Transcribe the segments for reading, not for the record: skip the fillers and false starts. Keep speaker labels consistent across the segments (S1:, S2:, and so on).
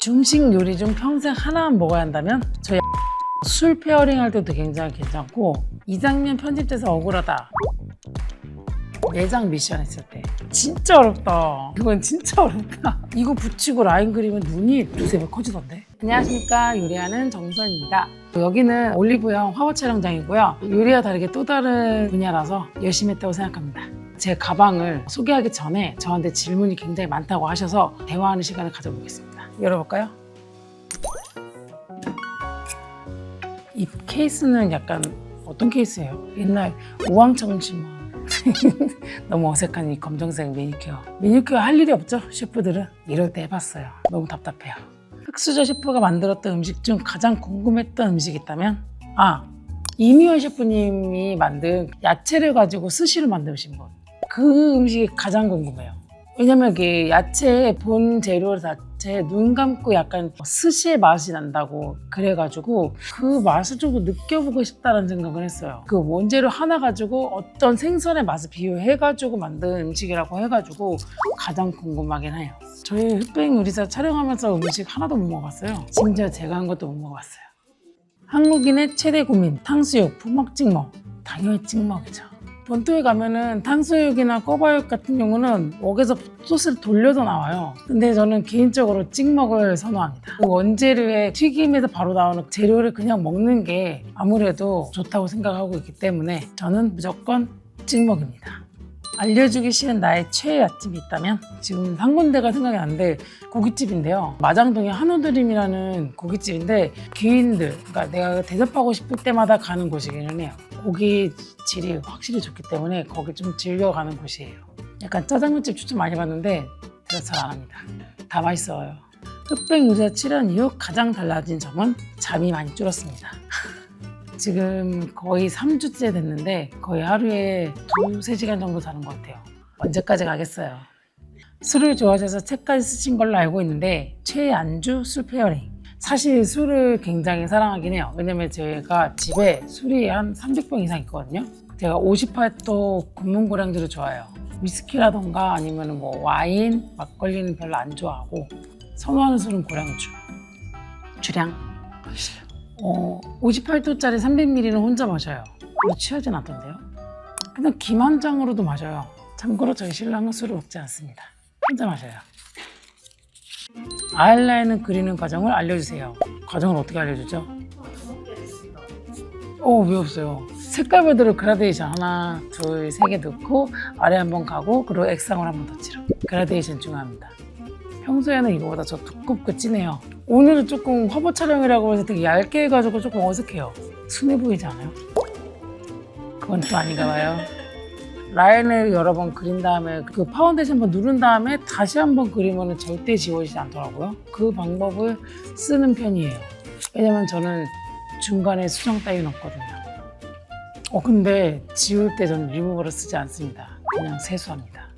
S1: 중식 요리 중 평생 하나만 먹어야 한다면 저희 술 페어링 할 때도 굉장히 괜찮고, 이 장면 편집돼서 억울하다, 내장 미션 했을 때 진짜 어렵다. 이건 진짜 어렵다. 이거 붙이고 라인 그리면 눈이 두세 배 커지던데. 안녕하십니까, 요리하는 정선입니다. 여기는 올리브영 화보 촬영장이고요. 요리와 다르게 또 다른 분야라서 열심히 했다고 생각합니다. 제 가방을 소개하기 전에 저한테 질문이 굉장히 많다고 하셔서 대화하는 시간을 가져보겠습니다. 열어볼까요? 이 케이스는 약간 어떤 케이스예요? 옛날 우왕청심원 너무 어색한 이 검정색 매니큐어. 매니큐어 할 일이 없죠, 셰프들은. 이럴 때 해봤어요. 너무 답답해요. 흑수저 셰프가 만들었던 음식 중 가장 궁금했던 음식이 있다면, 이미원 셰프님이 만든 야채를 가지고 스시를 만드신 것, 그 음식이 가장 궁금해요. 왜냐면 이게 야채의 본 재료 자체에 눈 감고 약간 스시의 맛이 난다고 그래가지고 그 맛을 좀 느껴보고 싶다는 생각을 했어요. 그 원재료 하나 가지고 어떤 생선의 맛을 비유해가지고 만든 음식이라고 해가지고 가장 궁금하긴 해요. 저희 흑백 요리사 촬영하면서 음식 하나도 못 먹어봤어요. 심지어 제가 한 것도 못 먹어봤어요. 한국인의 최대 고민, 탕수육, 부먹 찍먹. 당연히 찍먹이죠. 본토에 가면은 탕수육이나 꼬바육 같은 경우는 웍에서 소스를 돌려서 나와요. 근데 저는 개인적으로 찍먹을 선호합니다. 그 원재료에 튀김에서 바로 나오는 재료를 그냥 먹는 게 아무래도 좋다고 생각하고 있기 때문에 저는 무조건 찍먹입니다. 알려주기 싫은 나의 최애 맛집이 있다면 지금 한 군데가 생각이 나는데 고깃집인데요. 마장동의 한우드림이라는 고깃집인데 귀인들, 그러니까 내가 대접하고 싶을 때마다 가는 곳이기는 해요. 고기 질이 확실히 좋기 때문에 거기 좀 즐겨가는 곳이에요. 약간 짜장면집 추천 많이 받는데 제가 잘 안 합니다. 다 맛있어요. 흑백 요리사 7년 이후 가장 달라진 점은 잠이 많이 줄었습니다. 지금 거의 3주째 됐는데 거의 하루에 2-3시간 정도 자는 것 같아요. 언제까지 가겠어요. 술을 좋아하셔서 책까지 쓰신 걸로 알고 있는데 최애 안주 술 페어링. 사실 술을 굉장히 사랑하긴 해요. 왜냐면 제가 집에 술이 한 300병 이상 있거든요. 제가 58도 굽문고량주를 좋아해요. 위스키라던가 아니면 뭐 와인, 막걸리는 별로 안 좋아하고 선호하는 술은 고량주. 주량. 58도짜리 300ml는 혼자 마셔요. 별로 취하진 않던데요. 그냥 김 한 장으로도 마셔요. 참고로 저희 신랑은 술을 먹지 않습니다. 혼자 마셔요. 아이라인을 그리는 과정을 알려주세요. 과정을 어떻게 알려주죠? 왜 없어요? 색깔별대로 그라데이션 하나, 둘, 세 개 넣고 아래 한번 가고 그리고 액상을 한번 더 칠하고. 그라데이션 중요합니다. 평소에는 이거보다 저 두껍고 진해요. 오늘은 조금 화보 촬영이라고 해서 되게 얇게 해가지고 조금 어색해요. 순해 보이지 않아요? 그건 또 아닌가 봐요. 라인을 여러 번 그린 다음에 그 파운데이션 한번 누른 다음에 다시 한번 그리면 절대 지워지지 않더라고요. 그 방법을 쓰는 편이에요. 왜냐면 저는 중간에 수정 따위는 없거든요. 근데 지울 때 저는 리무버를 쓰지 않습니다. 그냥 세수합니다.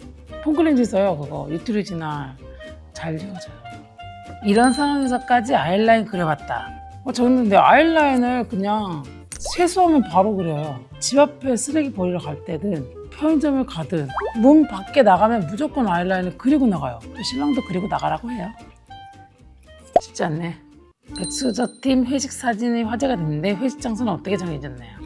S1: 폼클렌즈 써요. 그거 이틀이 지나 잘 지워져요. 이런 상황에서까지 아이라인 그려봤다. 저는 근데 아이라인을 그냥 세수하면 바로 그려요. 집 앞에 쓰레기 버리러 갈 때든 편의점을 가든 문 밖에 나가면 무조건 아이라인을 그리고 나가요. 신랑도 그리고 나가라고 해요. 쉽지 않네. 백수저팀 회식 사진이 화제가 됐는데 회식 장소는 어떻게 정해졌나요?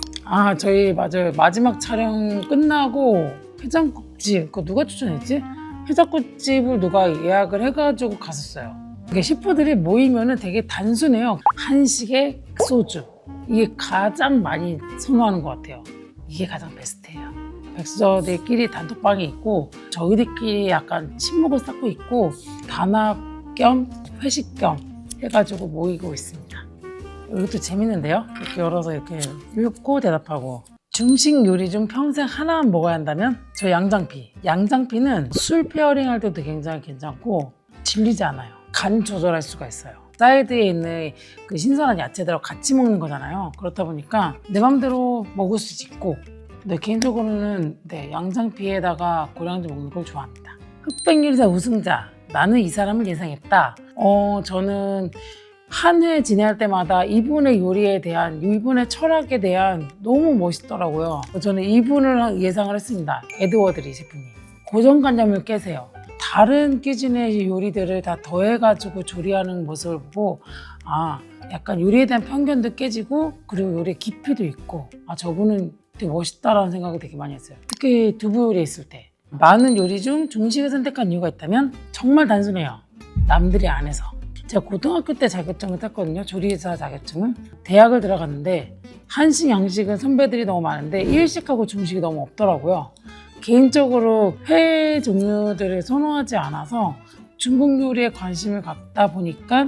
S1: 저희 맞아요. 마지막 촬영 끝나고 해장국집, 그거 누가 추천했지? 해장국집을 누가 예약을 해가지고 갔었어요. 이게 셰프들이 모이면은 되게 단순해요. 한식에 소주. 이게 가장 많이 선호하는 것 같아요. 이게 가장 베스트예요. 백수저들끼리 단톡방이 있고 저희들끼리 약간 친목을 쌓고 있고 단합 겸 회식 겸 해가지고 모이고 있습니다. 이것도 재밌는데요. 이렇게 열어서 이렇게 읽고 대답하고. 중식 요리 중 평생 하나만 먹어야 한다면 저 양장피. 양장피는 술 페어링 할 때도 굉장히 괜찮고 질리지 않아요. 간 조절할 수가 있어요. 사이드에 있는 그 신선한 야채들하고 같이 먹는 거잖아요. 그렇다 보니까 내 맘대로 먹을 수 있고, 근데 개인적으로는 양장피에다가 고량주 먹는 걸 좋아합니다. 흑백 요리사 우승자. 나는 이 사람을 예상했다. 저는 한 해 지내할 때마다 이분의 요리에 대한, 이분의 철학에 대한 너무 멋있더라고요. 저는 이분을 예상을 했습니다. 에드워드 리 셰프님. 고정관념을 깨세요. 다른 기준의 요리들을 다 더해가지고 조리하는 모습을 보고 약간 요리에 대한 편견도 깨지고 그리고 요리의 깊이도 있고 저분은 되게 멋있다라는 생각을 되게 많이 했어요. 특히 두부 요리에 있을 때 많은 요리 중 중식을 선택한 이유가 있다면 정말 단순해요. 남들이 안 해서. 제가 고등학교 때 자격증을 땄거든요. 조리사 자격증을. 대학을 들어갔는데 한식, 양식은 선배들이 너무 많은데 일식하고 중식이 너무 없더라고요. 개인적으로 회 종류들을 선호하지 않아서 중국 요리에 관심을 갖다 보니까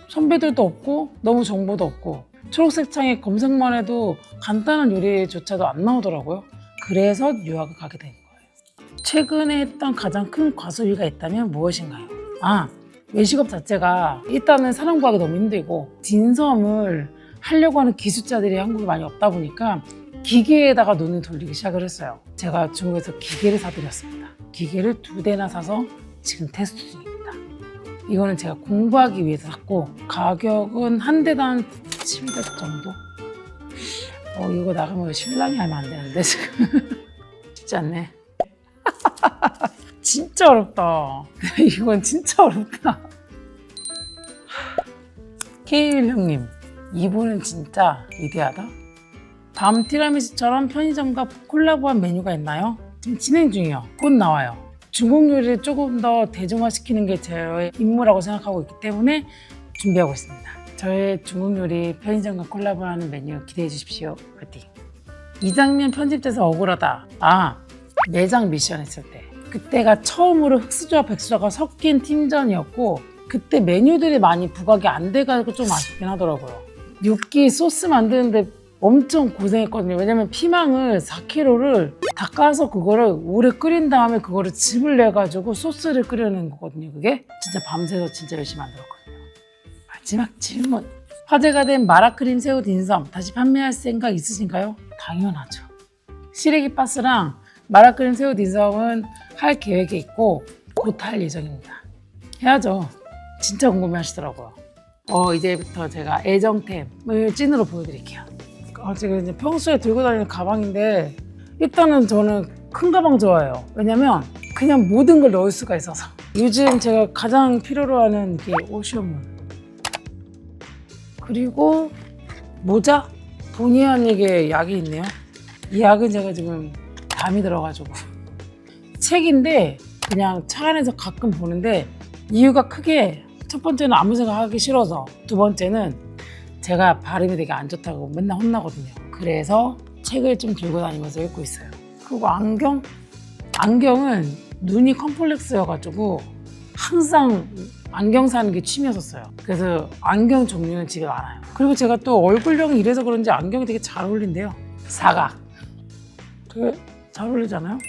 S1: 선배들도 없고 너무 정보도 없고 초록색 창에 검색만 해도 간단한 요리조차도 안 나오더라고요. 그래서 유학을 가게 된 거예요. 최근에 했던 가장 큰 과소비가 있다면 무엇인가요? 외식업 자체가 일단은 사람 구하기 너무 힘들고 딘섬을 하려고 하는 기술자들이 한국에 많이 없다 보니까 기계에다가 눈을 돌리기 시작을 했어요. 제가 중국에서 기계를 사드렸습니다. 기계를 2대나 사서 지금 테스트 중입니다. 이거는 제가 공부하기 위해서 샀고 가격은 한 대당 700 정도? 이거 나가면 신랑이 하면 안 되는데 지금 쉽지 않네. 진짜 어렵다. 이건 진짜 어렵다. 케일 형님, 이분은 진짜 위대하다. 다음 티라미수처럼 편의점과 콜라보한 메뉴가 있나요? 지금 진행 중이요. 곧 나와요. 중국 요리를 조금 더 대중화시키는 게 저의 임무라고 생각하고 있기 때문에 준비하고 있습니다. 저의 중국 요리 편의점과 콜라보하는 메뉴 기대해 주십시오. 화이팅! 이 장면 편집돼서 억울하다. 매장 미션 했을 때. 그때가 처음으로 흑수저와 백수저가 섞인 팀전이었고 그때 메뉴들이 많이 부각이 안 돼가지고 좀 아쉽긴 하더라고요. 육 소스 만드는데 엄청 고생했거든요. 왜냐면 피망을 4kg를 다 까서 그거를 오래 끓인 다음에 그거를 즙을 내가지고 소스를 끓여낸 거거든요. 그게 진짜 밤새서 진짜 열심히 만들었거든요. 마지막 질문. 화제가 된 마라크림 새우 딘섬 다시 판매할 생각 있으신가요? 당연하죠. 시래기 바스랑 마라크림 새우 딘섬은 할 계획이 있고 곧 할 예정입니다. 해야죠. 진짜 궁금해 하시더라고요. 이제부터 제가 애정템을 찐으로 보여드릴게요. 지금 이제 평소에 들고 다니는 가방인데 일단은 저는 큰 가방 좋아해요. 왜냐면 그냥 모든 걸 넣을 수가 있어서. 요즘 제가 가장 필요로 하는 게 오션물 그리고 모자? 본의 아니게 약이 있네요. 이 약은 제가 지금 담이 들어가지고 책인데 그냥 차 안에서 가끔 보는데 이유가 크게 첫 번째는 아무 생각하기 싫어서 두 번째는 제가 발음이 되게 안 좋다고 맨날 혼나거든요. 그래서 책을 좀 들고 다니면서 읽고 있어요. 그리고 안경은 눈이 컴플렉스여가지고 항상 안경 사는 게 취미였었어요. 그래서 안경 종류는 집에 많아요. 그리고 제가 또 얼굴형이 이래서 그런지 안경이 되게 잘 어울린대요. 사각. 되게 잘 어울리잖아요?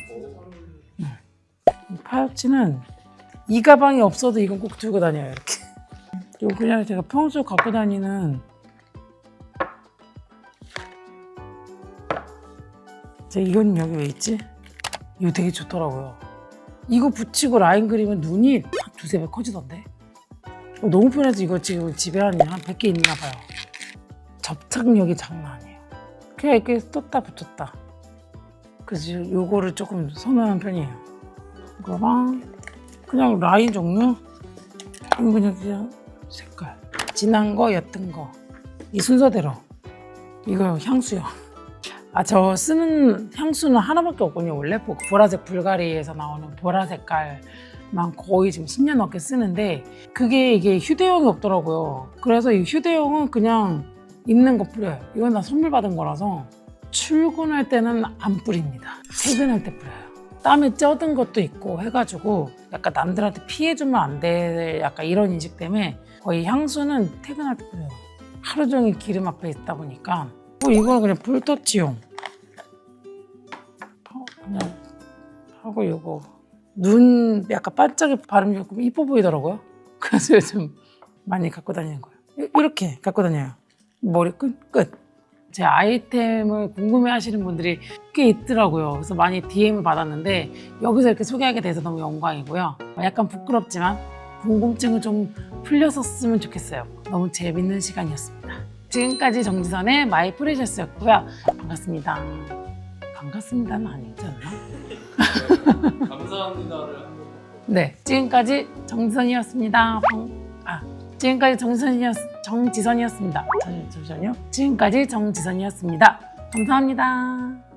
S1: 파우치는 이 가방이 없어도 이건 꼭 들고 다녀요. 이렇게. 그리고 그냥 제가 평소에 갖고 다니는 이건 여기 왜 있지? 이거 되게 좋더라고요. 이거 붙이고 라인 그리면 눈이 한 2-3배 커지던데. 너무 편해서 이거 지금 집에 한 100개 있나 봐요. 접착력이 장난 아니에요. 그냥 이렇게 떴다 붙였다. 그래서 요거를 조금 선호하는 편이에요. 이거랑 그냥 라인 종류, 그냥 색깔 진한 거, 옅은 거 이 순서대로. 이거 향수요. 저 쓰는 향수는 하나밖에 없거든요. 원래 보라색 불가리에서 나오는 보라 색깔만 거의 지금 10년 넘게 쓰는데 이게 휴대용이 없더라고요. 그래서 이 휴대용은 그냥 있는 거 뿌려요. 이건 나 선물 받은 거라서 출근할 때는 안 뿌립니다. 퇴근할 때 뿌려요. 땀에 쪄든 것도 있고 해가지고 약간 남들한테 피해주면 안 돼 약간 이런 인식 때문에 거의 향수는 퇴근할 때 뿌려요. 하루 종일 기름 앞에 있다 보니까. 이거는 그냥 볼터치용. 그냥 하고 이거 눈 약간 반짝이 바르면 조금 이뻐 보이더라고요. 그래서 요즘 많이 갖고 다니는 거예요. 이렇게 갖고 다녀요. 머리끈 끝. 제 아이템을 궁금해하시는 분들이 꽤 있더라고요. 그래서 많이 DM을 받았는데 여기서 이렇게 소개하게 돼서 너무 영광이고요. 약간 부끄럽지만 궁금증을 좀 풀렸었으면 좋겠어요. 너무 재밌는 시간이었습니다. 지금까지 정지선의 마이 프레셔스였고요. 반갑습니다. 반갑습니다는 아니지 않나?
S2: 감사합니다를 한 번.
S1: 네, 지금까지 정지선이었습니다. 지금까지 정지선이었습니다. 잠시만요. 지금까지 정지선이었습니다. 감사합니다.